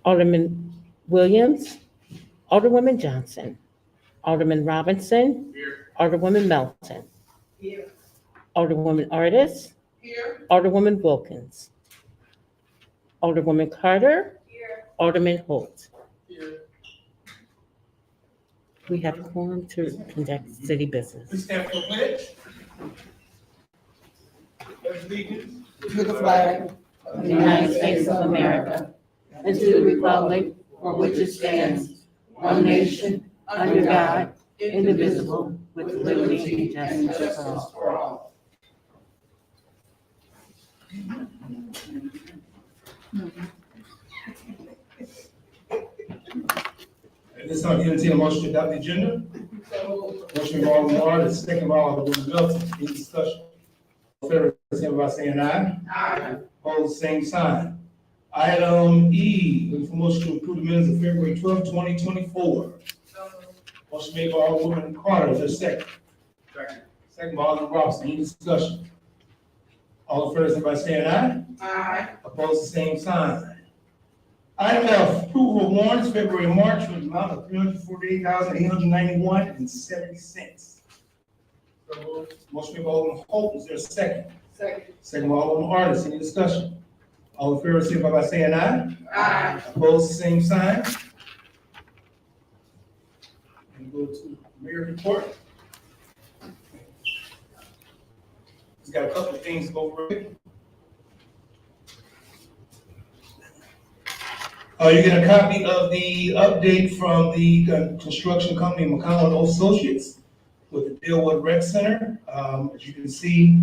Alderman Williams, Alderwoman Johnson, Alderman Robinson, Alderwoman Melton, Alderwoman Artis, Alderwoman Wilkins, Alderwoman Carter, Alderman Holt. We have quorum to conduct city business. Please stand for the pledge. Pledge allegiance To the flag of the United States of America and to the republic for which it stands, one nation, under God, indivisible, with liberty and justice for all. At this time, entertain a motion to adopt the agenda. Motion by Alderman Artis, second by Alderman Melton. Any discussion? All in favor, signify by saying aye. Aye. Opposed, same sign. Item E, looking for motion to approve the minutes of February 12, 2024. Motion made by Alderwoman Carter, is there a second? Second by Alderman Robinson. Any discussion? All in favor, signify by saying aye. Aye. Opposed, the same sign. Item F, approval of warrants, February and March, with an amount of $348,891.70. Motion made by Alderman Holt, is there a second? Second. Second by Alderman Artis, any discussion? All in favor, signify by saying aye. Aye. Opposed, the same sign. And go to mayor report. He's got a couple of things to go over. You get a copy of the update from the construction company McConnell & Associates with the Dealwood Rec Center. As you can see,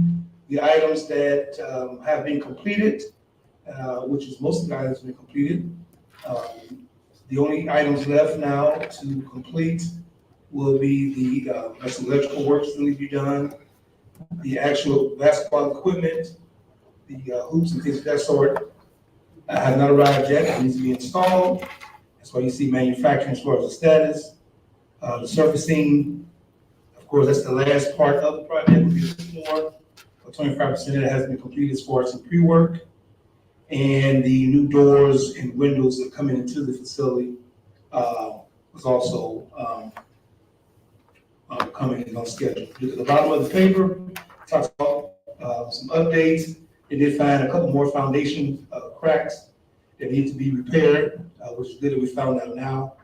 the items that have been completed, which is most of the items have been completed. The only items left now to complete will be the some electrical work still need to be done, the actual basketball equipment, the hoops and things of that sort. Have not arrived yet, it needs to be installed. That's why you see manufacturing as far as the status. The surfacing, of course, that's the last part of the project, will be the floor. 25% of it has been completed as far as the pre-work. And the new doors and windows that are coming into the facility was also coming in on schedule. Look at the bottom of the paper, talks about some updates. They did find a couple more foundation cracks that need to be repaired, which is good that we found out now,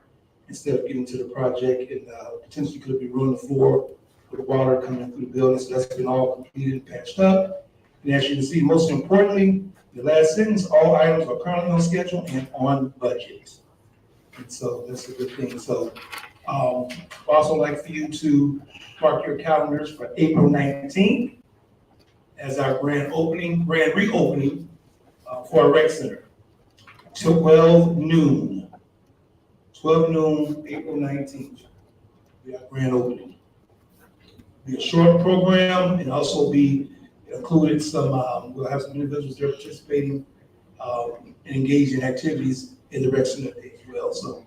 instead of getting to the project and potentially could be ruining the floor with the water coming through the building. So that's been all completed and patched up. And as you can see, most importantly, the last sentence, all items are currently on schedule and on budget. And so that's a good thing. So I'd also like for you to mark your calendars for April 19th as our grand reopening for our rec center. 12 noon, April 19th. We have grand opening. Be a short program and also be included some, we'll have some individuals there participating and engaged in activities in the rec center as well. So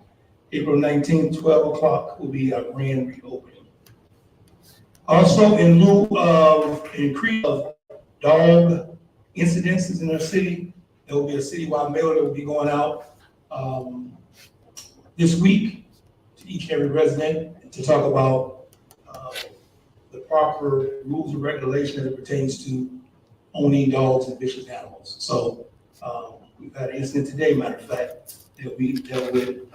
April 19th, 12 o'clock will be our grand reopening. Also, in lieu of increase of dog incidences in our city, there will be a citywide mailer that will be going out this week to each and every resident to talk about the proper rules and regulations as it pertains to owning dogs and vicious animals. So we've had an incident today, matter of fact, that we dealt with.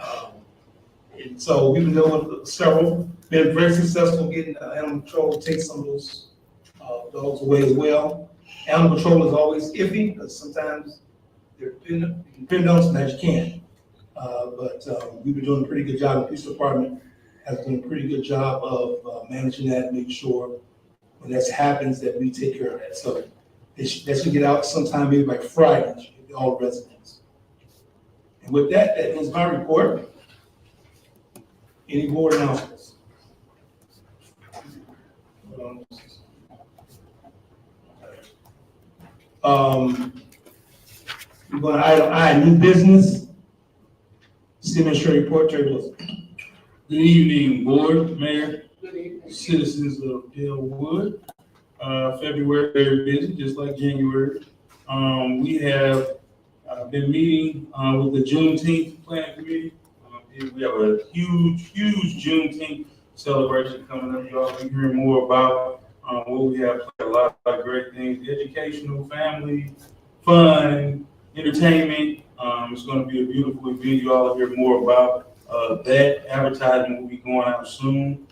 And so we've been dealing with several, been very successful getting animal control to take some of those dogs away as well. Animal control is always iffy because sometimes you can depend on sometimes you can't. But we've been doing a pretty good job. The police department has done a pretty good job of managing that and making sure when that happens that we take care of that. So that should get out sometime maybe by Friday to all residents. And with that, that ends my report. Any board announcements? We're going to item I, new business. City Administrator report, Terry Wilson. Good evening, Board, Mayor, Good evening. citizens of Dealwood. February very busy, just like January. We have I've been meeting with the Juneteenth planning committee. We have a huge Juneteenth celebration coming up. Y'all be hearing more about what we have. A lot of great things: educational, family, fun, entertainment. It's going to be a beautiful event. You all will hear more about that. Advertising will be going out soon.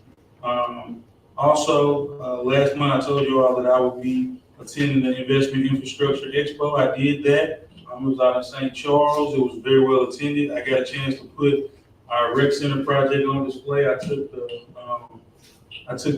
Also, last month I told you all that I would be attending the Investment Infrastructure Expo. I did that. It was out in St. Charles. It was very well attended. I got a chance to put our rec center project on display. I took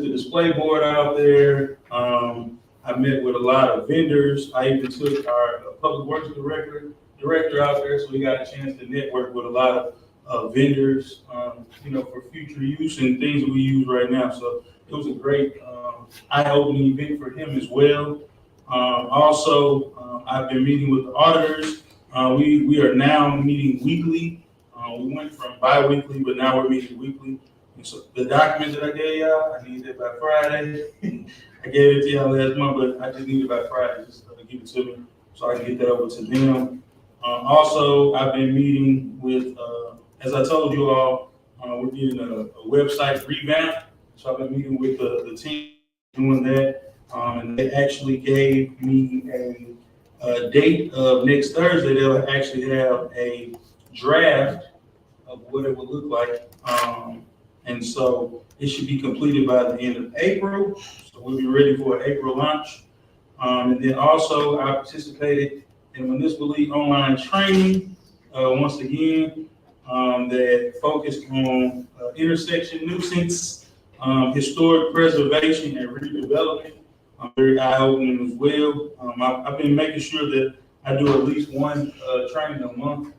the display board out there. I met with a lot of vendors. I even took our public works director out there, so we got a chance to network with a lot of vendors, for future use and things that we use right now. So it was a great eye-opening event for him as well. Also, I've been meeting with the auditors. We are now meeting weekly. We went from bi-weekly, but now we're meeting weekly. And so the document that I gave y'all, I need it by Friday. I gave it to y'all last month, but I just need it by Friday. Just give it to me so I can get that over to them. Also, I've been meeting with, as I told you all, we're getting a website revamp. So I've been meeting with the team doing that. And they actually gave me a date of next Thursday. They'll actually have a draft of what it would look like. And so it should be completed by the end of April. So we'll be ready for an April launch. And then also I participated in Municipal League online training once again that focused on intersection nuisance, historic preservation and redevelopment. Very eye-opening as well. I've been making sure that I do at least one training a month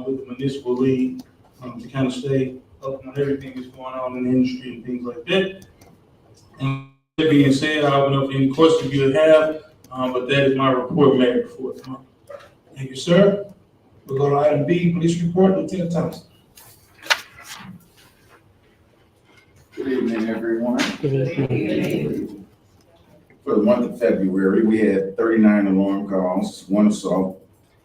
with the Municipal League to kind of stay up on everything that's going on in the industry and things like that. And that being said, I'll open up any questions you have, but that is my report, Mayor, for the month. Thank you, sir. We'll go to item B, police report, Lieutenant Thompson. Good evening, everyone. Good evening. For the month of February, we had 39 alarm calls, 1 assault,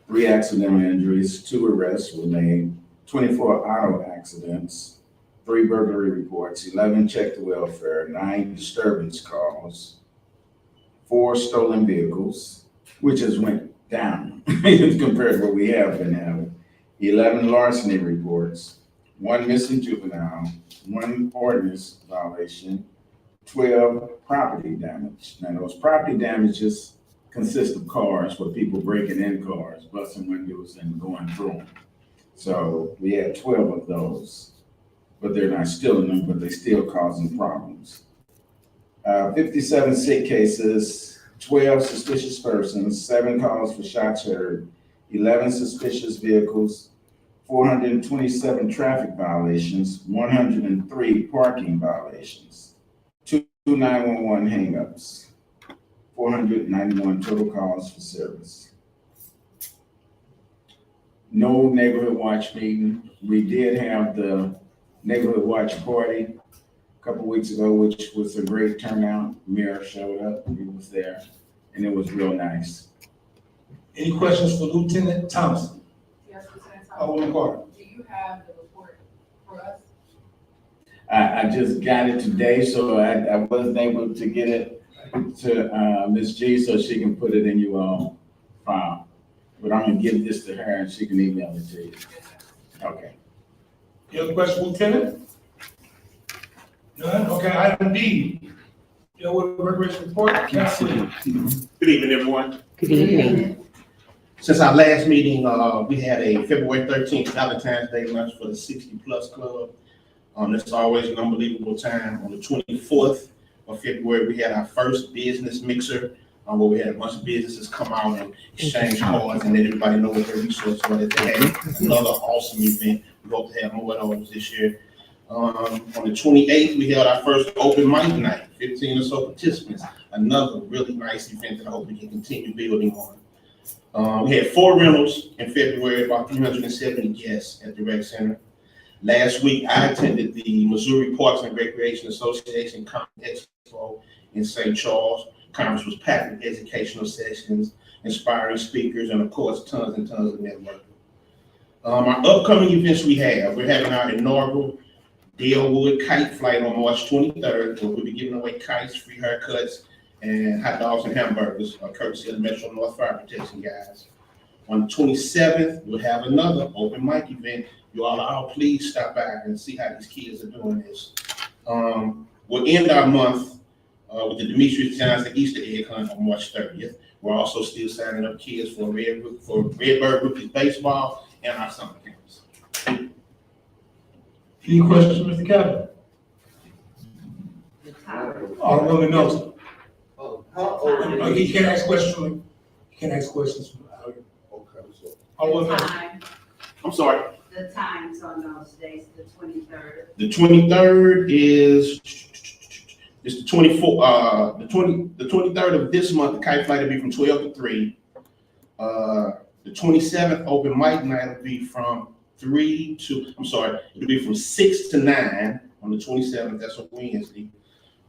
3 accidental injuries, 2 arrests were made, 24 auto accidents, 3 burglary reports, 11 check to welfare, 9 disturbance calls, 4 stolen vehicles, which has went down compared to what we have been having, 11 larceny reports, 1 missing juvenile, 1 ordinance violation, 12 property damage. Now, those property damages consist of cars where people breaking in cars, busting windows and going through them. So we had 12 of those, but they're not stealing them, but they're still causing problems. 57 sick cases, 12 suspicious persons, 7 calls for shots heard, 11 suspicious vehicles, 427 traffic violations, 103 parking violations, 2 911 hangups, 491 total calls for service. No neighborhood watch meeting. We did have the neighborhood watch party a couple weeks ago, which was a great turnout. Mayor showed up, he was there, and it was real nice. Any questions for Lieutenant Thompson? Yes, Lieutenant Thompson. Alderman Carter. Do you have the report for us? I just got it today, so I wasn't able to get it to Ms. G so she can put it in your file. But I'm gonna give this to her and she can email it to you. Okay. Any other question, Lieutenant? None? Okay, item D. Dealwood Recreation Report, Councilman. Good evening, everyone. Good evening. Since our last meeting, we had a February 13th Valentine's Day lunch for the 60+ Club. It's always an unbelievable time. On the 24th of February, we had our first business mixer, where we had a bunch of businesses come out and exchange cards and let everybody know what their resources were that they had. Another awesome event. We hope to have more of those this year. On the 28th, we held our first open mic night, 15 or so participants. Another really nice event that I hope we can continue building on. We had 4 rentals in February, about 370 guests at the rec center. Last week, I attended the Missouri Parks and Recreation Association Conference Expo in St. Charles. Conference was packed with educational sessions. inspiring speakers, and of course, tons and tons of networking. Our upcoming events we're having our inaugural Dalewood Kite Flight on March 23rd, where we'll be giving away kites, free haircuts, and hot dogs and hamburgers, courtesy of the Metro North Fire Protection guys. On the 27th, we'll have another open mic event. You all please stop by and see how these kids are doing this. We'll end our month with the Demetrius Johnson Easter egg hunt on March 30th. We're also still signing up kids for Redbird Rookies baseball and our summer camps. Any questions, Mr. Kavanaugh? Alderwoman Melton. Oh, he can't ask questions. He can't ask questions from out here. Alderwoman Melton. Time, I'm sorry. the times on those days, the 23rd. The 23rd is the 24th, the 23rd of this month, the kite flight will be from 12 to 3. The 27th open mic night will be from it'll be from 6 to 9 on the 27th, that's a Wednesday.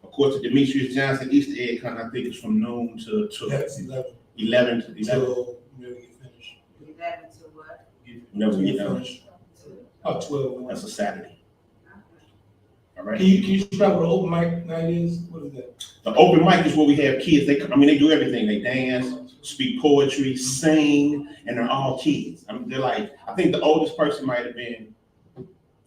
Of course, the Demetrius Johnson Easter egg hunt, I think it's from noon to That's 11. 11 to 11. Till we get finished. 11 to what? Whenever we get done. Finished. Oh, 12. That's a Saturday. All right. Can you describe what an open mic night is? What is that? The open mic is where we have kids. They do everything. They dance, speak poetry, sing, and they're all kids. I mean, I think the oldest person might have been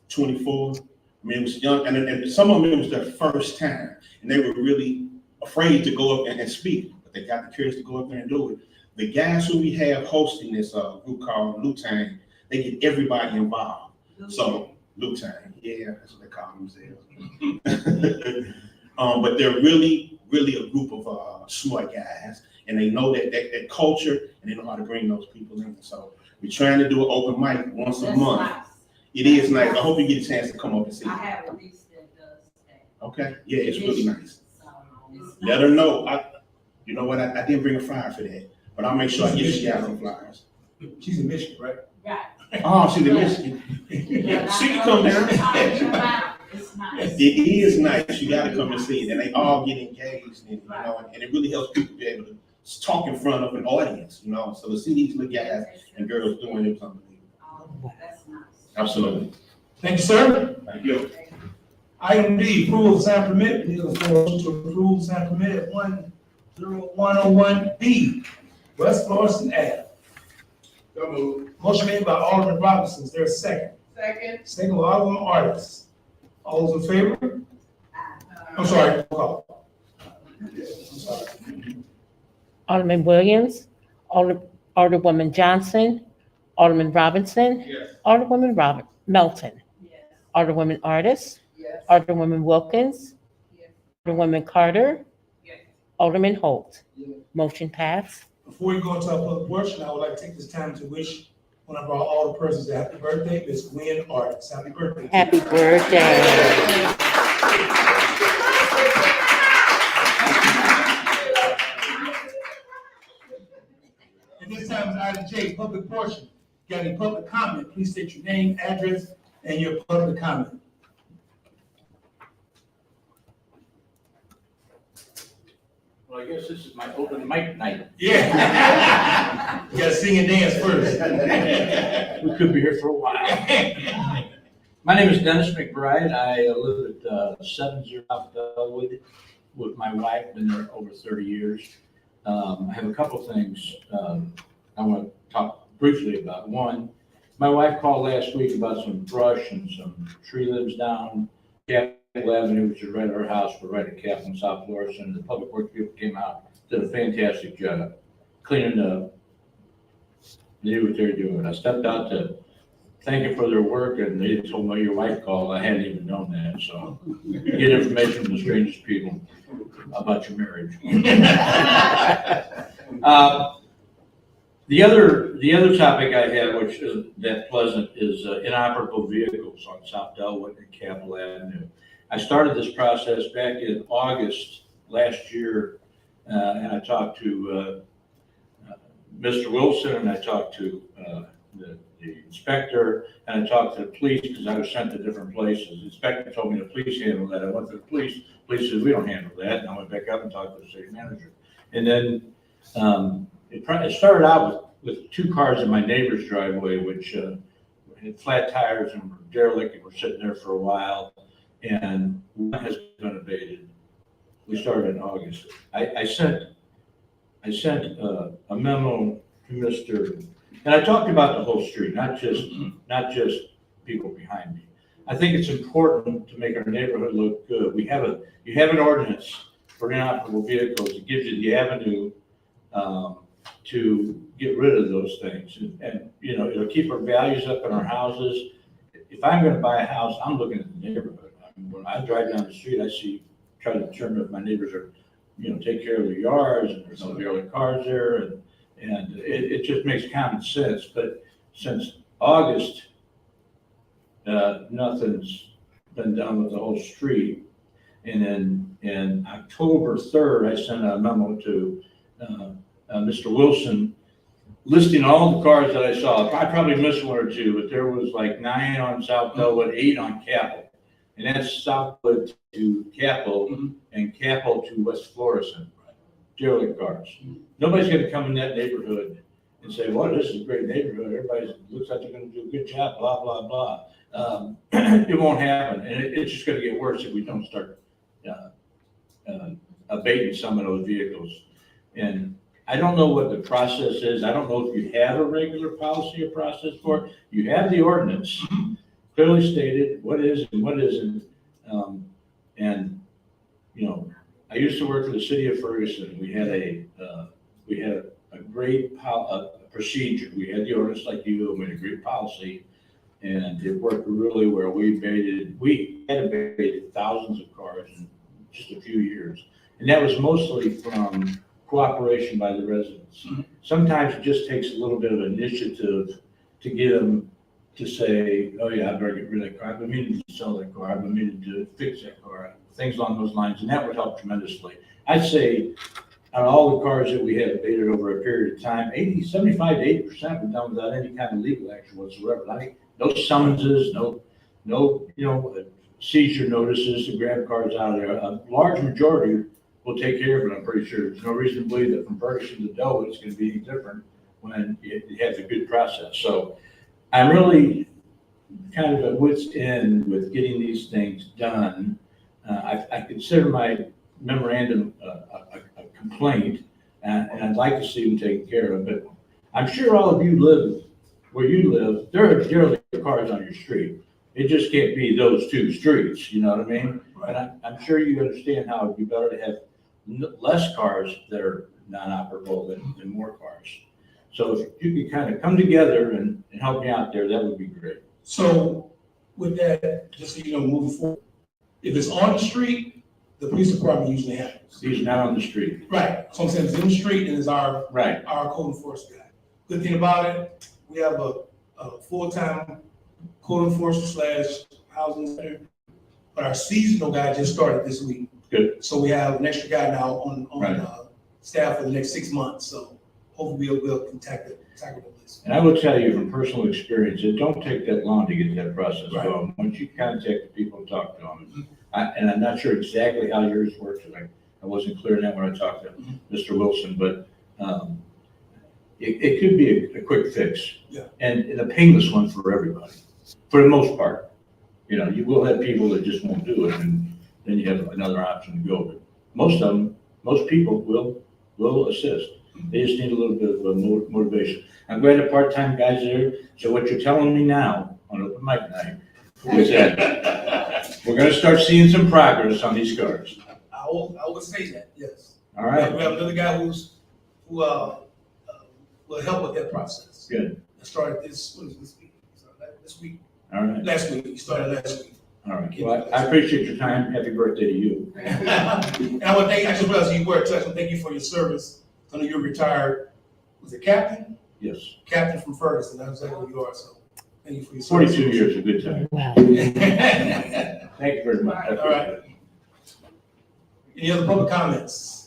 24. I mean, it was young, and some of them, it was their first time, and they were really afraid to go up and speak, but they got the courage to go up there and do it. The guys who we have hosting this group called Lutang, they get everybody involved. So, Lutang, yeah, that's what they call themselves. But they're really, really a group of smart guys, and they know that culture, and they know how to bring those people in. So we're trying to do an open mic once a That's month. nice. It is nice. I hope you get a chance to come up and see I it. have a niece that does that. Okay? Yeah, it's really nice. So, it's Let her nice. know. You know what? I didn't bring a flyer for that, but I'll make sure I get you guys some flyers. She's in Michigan, right? Right. Oh, she's in Michigan. Yeah, She can I come know down. what you're talking about. It's nice. It is nice. You gotta come and see it, and they all get engaged, and and it really helps people be able to talk in front of an audience, So to see these little guys and girls doing it is unbelievable. Oh, that's nice. Absolutely. Thank you, sir. Thank you. Item D, approval of sign permit. Need a motion to approve sign permit at 10101B, West Florissant Ave. So moved. Motion made by Alderman Robinson. Is there a second? Second. Second by Alderman Artis. All those in favor? I'm sorry. Roll call. I'm sorry. Alderman Williams, Alderwoman Johnson, Alderman Robinson, Yes. Alderwoman Melton, Yes. Alderwoman Artis, Yes. Alderwoman Wilkins, Yes. Alderwoman Carter, Yes. Alderman Holt. Motion passed. Before we go into our public portion, I would like to take this time to wish one of our alderpersons a happy birthday, Miss Gwen Artis. Happy birthday. Happy birthday. At this time is item J, public portion. Got any public comment? Please state your name, address, and your public comment. Well, I guess this is my open mic night. Yeah. You gotta sing and dance first. We could be here for a while. My name is Dennis McBride. I live at 70 Bellwood with my wife, been there over 30 years. I have a couple things I want to talk briefly about. One, my wife called last week about some brush and some tree limbs down Capitol Avenue, which is right at our house. We're right at Capitol in South Florissant, and the public works people came out, did a fantastic job cleaning up. They knew what they were doing. I stepped out to thank them for their work, and they told me your wife called. I hadn't even known that, so get information from the strangest people about your marriage. The other topic I have, which is that pleasant, is inoperable vehicles on South Delwood and Capitol Avenue. I started this process back in August last year, and I talked to Mr. Wilson, and I talked to the inspector, and I talked to the police because I was sent to different places. The inspector told me the police handle that. I went to the police. Police said, we don't handle that. And I went back up and talked to the city manager. And then it started out with two cars in my neighbor's driveway, which had flat tires and were derelict and were sitting there for a while. And one has been abated. We started in August. I sent a memo to Mr., and I talked about the whole street, not just people behind me. I think it's important to make our neighborhood look good. You have an ordinance for inoperable vehicles. It gives you the avenue to get rid of those things. And, you know, it'll keep our values up in our houses. If I'm gonna buy a house, I'm looking at the neighborhood. I mean, when I drive down the street, try to determine if my neighbors are, you know, take care of their yards and there's no derelict cars there. And it just makes common sense. But since August, nothing's been done with the whole street. And then in October 3rd, I sent a memo to Mr. Wilson listing all the cars that I saw. I probably missed one or two, but there was like 9 on South Bellwood, 8 on Capel. And that's Southwood to Capel and Capel to West Florissant, derelict cars. Nobody's gonna come in that neighborhood and say, well, this is a great neighborhood. Everybody looks like they're gonna do a good job, blah, blah, blah. It won't happen. And it's just gonna get worse if we don't start abating some of those vehicles. And I don't know what the process is. I don't know if you have a regular policy or process for it. You have the ordinance clearly stated what is and what isn't. And, you know, I used to work for the city of Ferguson. We had a great procedure. We had the ordinance like you, and we had a great policy. And it worked really well. We had abated thousands of cars in just a few years. And that was mostly from cooperation by the residents. Sometimes it just takes a little bit of initiative to get them to say, oh yeah, I better get rid of that car. I've been meaning to sell that car. I've been meaning to fix that car, things along those lines. And that would help tremendously. I'd say out of all the cars that we had abated over a period of time, 75 to 80% were done without any kind of legal action whatsoever. Like no summonses, no, you know, seizure notices to grab cars out of there. A large majority will take care of it, I'm pretty sure. There's no reason to believe that from Ferguson to Delwood, it's gonna be any different when it has a good process. So I'm really kind of at wit's end with getting these things done. I consider my memorandum a complaint, and I'd like to see them taken care of, but I'm sure all of you live where you live, there are derelict cars on your street. It just can't be those two streets, you know what I mean? Right. And I'm sure you understand how it'd be better to have less cars that are non-operable than more cars. So if you could kind of come together and help me out there, that would be great. So with that, just so you know, moving forward, if it's on the street, the police department usually handles. He's not on the street. Right, so I'm saying it's in the street and it's our Right. code enforcement guy. Good thing about it, we have a full-time code enforcement / housing inspector, but our seasonal guy just started this week. Good. So we have an extra guy now on Right. Staff for the next 6 months, so hopefully we'll tackle this. And I will tell you from personal experience, it don't take that long to get that process Right. going. Once you contact the people and talk to them, and I'm not sure exactly how yours works, I wasn't clear on that when I talked to Mr. Wilson, but it could be a quick fix. Yeah. And a painless one for everybody, for the most part. You know, you will have people that just won't do it, and then you have another option to go. But most people will assist. They just need a little bit of motivation. I'm glad the part-time guy's there. So what you're telling me now on open mic night is that we're gonna start seeing some progress on these cars. I would say that, yes. All We right? have another guy who will help with that process. Good. It started this week? This week, All right. last week, he started last week. All right. Well, I appreciate your time. Happy birthday to you. And I want to thank, I just realized you were in touch, and thank you for your service. I know you're retired, was it captain? Yes. Captain from Ferguson, that's exactly who you are, so thank you for your service. 42 years, a good time. Wow. Thank you very much. I All right. appreciate it. Any other public comments?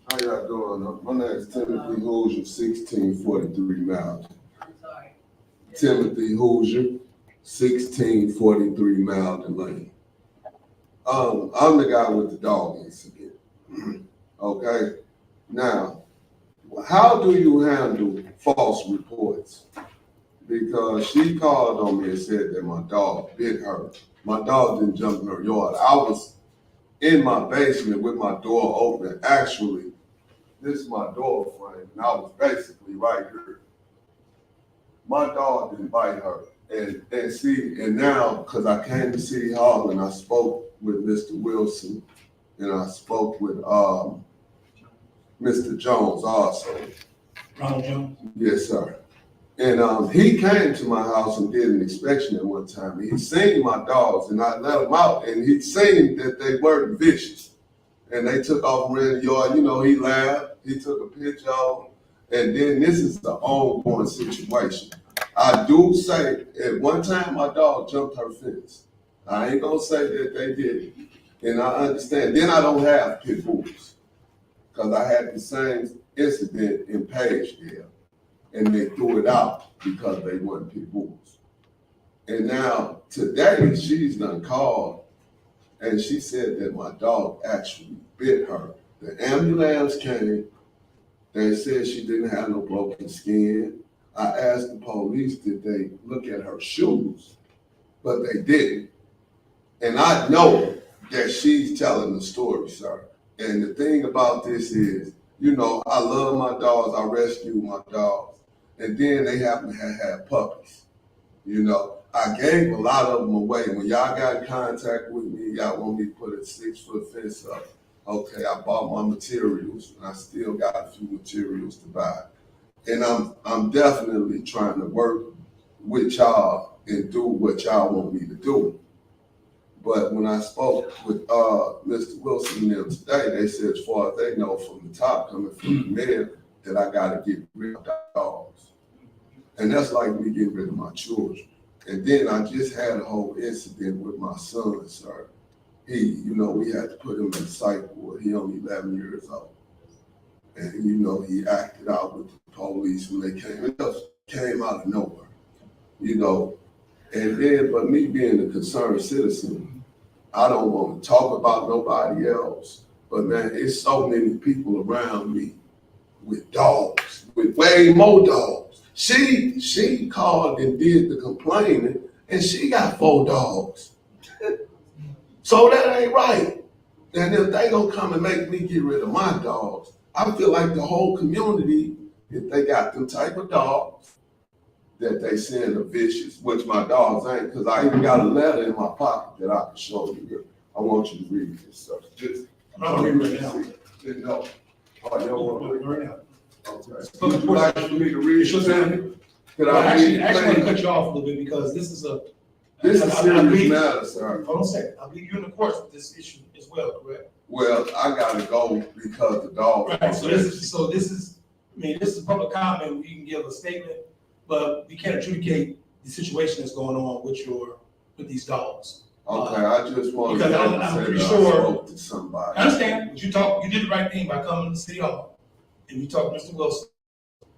How y'all doing? My name is Timothy Hoosier, 1643 Mountain. I'm sorry. Timothy Hoosier, 1643 Mountain Lane. I'm the guy with the dog incident. Okay? Now, how do you handle false reports? Because she called on me and said that my dog bit her. My dog didn't jump in her yard. I was in my basement with my door open. Actually, this is my door frame, and I was basically right here. My dog didn't bite her. And now, because I came to City Hall and I spoke with Mr. Wilson and I spoke with Mr. Jones also. Ronald Jones. Yes, sir. And he came to my house and did an inspection at one time. He seen my dogs and I let them out and he seen that they weren't vicious. And they took off and ran the yard. You know, he laughed, he took a picture of them. And then this is the ongoing situation. I do say at one time my dog jumped her fence. I ain't gonna say that they did. And I understand. Then I don't have pit bulls. Because I had the same incident in Pagedale. And they threw it out because they weren't pit bulls. And now today she's done called and she said that my dog actually bit her. The ambulance came. They said she didn't have no broken skin. I asked the police, did they look at her shoes? But they didn't. And I know that she's telling the story, sir. And the thing about this is, you know, I love my dogs. I rescue my dogs. And then they happen to have puppies. You know, I gave a lot of them away. When y'all got in contact with me, y'all want me to put a 6-foot fence up. Okay, I bought my materials and I still got a few materials to buy. And I'm definitely trying to work with y'all and do what y'all want me to do. But when I spoke with Mr. Wilson and them today, they said as far as they know from the top coming from the mayor that I gotta get rid of dogs. And that's like me getting rid of my children. And then I just had a whole incident with my son, sir. You know, we had to put him in the psych ward. He only 11 years old. And, you know, he acted out with the police when they came. It just came out of nowhere, you know. And then, but me being a concerned citizen, I don't want to talk about nobody else. But man, it's so many people around me with dogs, with way more dogs. She called and did the complaining, and she got 4 dogs. So that ain't right. And if they gonna come and make me get rid of my dogs, I feel like the whole community, if they got them type of dogs, that they send are vicious, which my dogs ain't, because I even got a letter in my pocket that I can show you here. I want you to read this stuff. Just, I'm gonna read it right now. No. Oh, you don't want to read Right now. it? Okay. Public Would you like for me to read It's your it? time. Could Well, I actually, read I want to it? cut you off a little bit because this is This is I serious believe- matter, sir. Hold on a second. I believe you're in the course with this issue as well, correct? Well, I gotta go because the dog. Right, so this is, I mean, this is public comment, we can give a statement, but we can't adjudicate the situation that's going on with these dogs. Okay, I just wanted Because I'm to say pretty that I sure- spoke to somebody. I understand, but you did the right thing by coming to City Hall, and you talked to Mr. Wilson.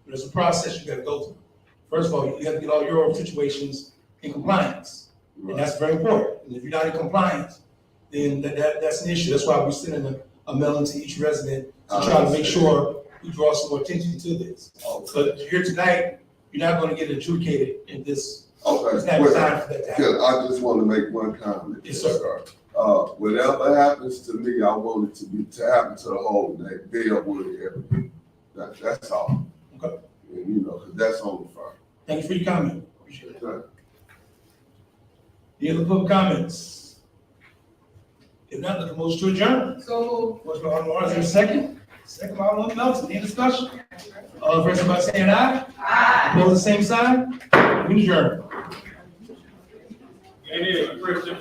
There's a process you gotta go through. First of all, you have to get all your situations in compliance, and that's very important. And if you're not in compliance, then that's an issue. That's why we're sending a mailing to each resident to try to make sure we draw some more attention to this. Okay, But here tonight, you're not gonna get adjudicated in this, it's okay. not time for that to happen. I just want to make one comment. Yes, sir. Whatever happens to me, I want it to happen to the whole Dalewood area. That's all. Okay. And you know, 'cause that's on the fire. Thank you for your comment. Appreciate it. Okay. Any other public comments? If not, look at motion to adjourn. So, Motion by Alderman Martin, is there a second? Second by Alderman Melton, any discussion? All in favor, by saying aye. aye. Opposed, the same sign. We adjourn. It is, Christian,